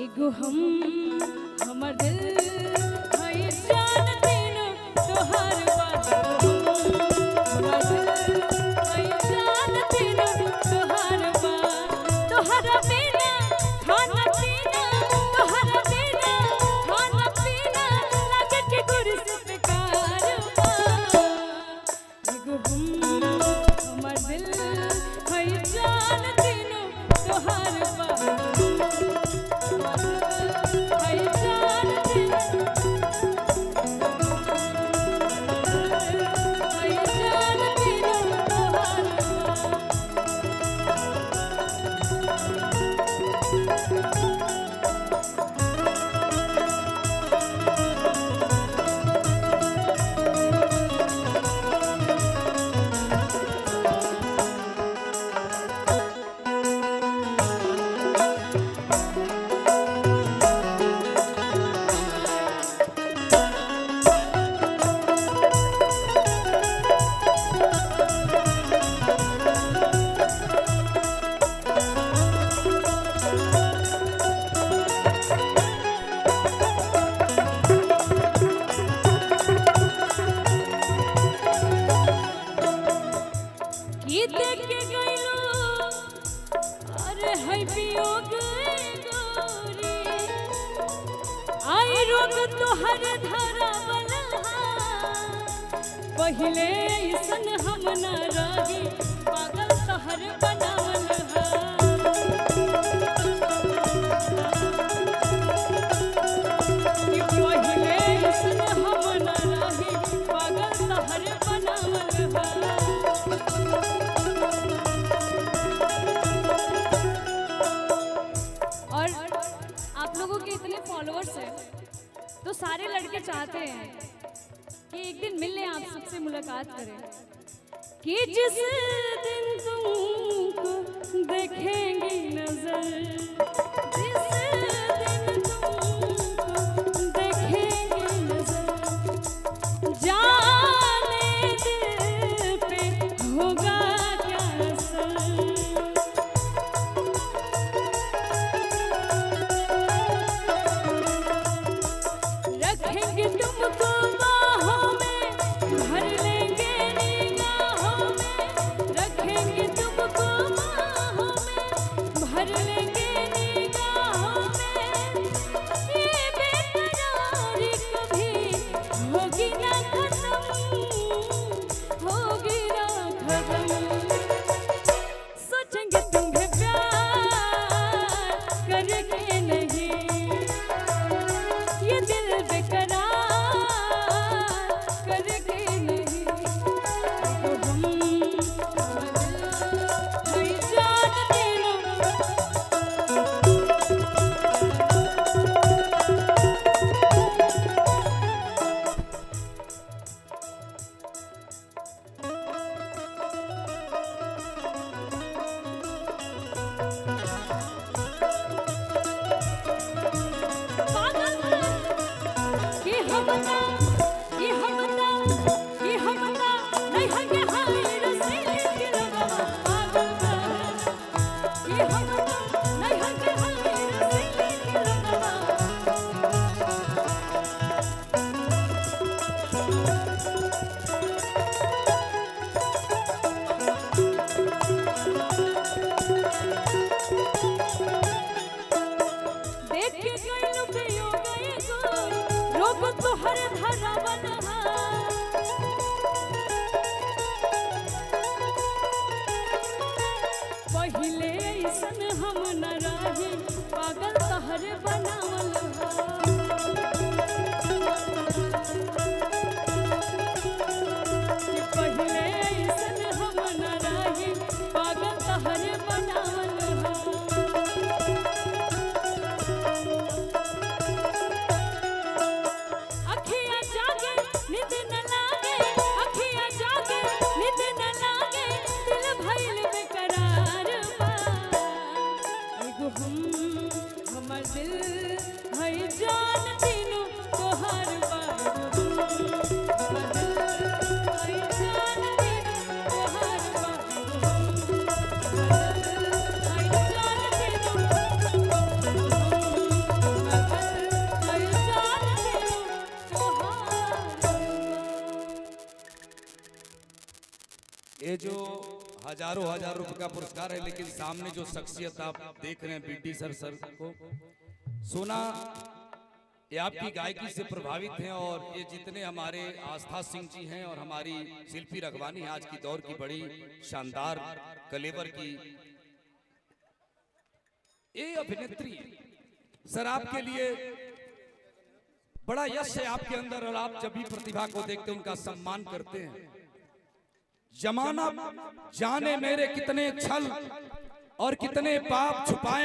एगो हमर दिल है जान तीनों तोहार बात हमर दिल है जान तीनों तोहार बात तोहरा बिना खाना पीना तोहरा बिना खाना पीना लागे कि गुरस बेकार एगो हमर दिल है जान तीनों तोहार बात तोहर धरावल पहिले ऐसन हम न रही पागल तोहर बनावल पहिले ऐसन हम न रही पागल तोहर बनावल और आप लोगों के इतने फॉलोअर्स हैं तो सारे लड़के चाहते हैं कि एक दिन मिल लें, आप सबसे मुलाकात करें कि जिस दिन तुमको देखेंगी नजर जिस दिन तुमको देखेंगी नजर जाने दिल पे होगा क्या असर रखेंगे तुमको बाहों में भर लेंगे निगाहों में रखेंगे तुमको बाहों में भर लेंगे निगाहों में ये बेकरारी कभी होगी ना खत्म होगी ना खत्म सोचेंगे तुम्हें प्यार करके नहीं ये दिल तोहर धरावल पहिले ऐसन हम न रही पागल तोहर बनावल पहिले ऐसन हम न रही पागल तोहर बनावल हमर दिल है जान ये जो हजारों हजार रुपए का पुरस्कार है, लेकिन सामने जो शख्सियत आप देख रहे हैं बीटी सर को, सुना ये आपकी गायकी से प्रभावित हैं। और ये जितने हमारे आस्था सिंह जी हैं और हमारी शिल्पी रघवानी है, आज की दौर की बड़ी शानदार कलेवर की ये अभिनेत्री सर, आपके लिए बड़ा यश है आपके अंदर। और आप जब भी प्रतिभा को देखते हैं उनका सम्मान करते हैं। जमाना जाने मेरे कितने छल और कितने पाप छुपाए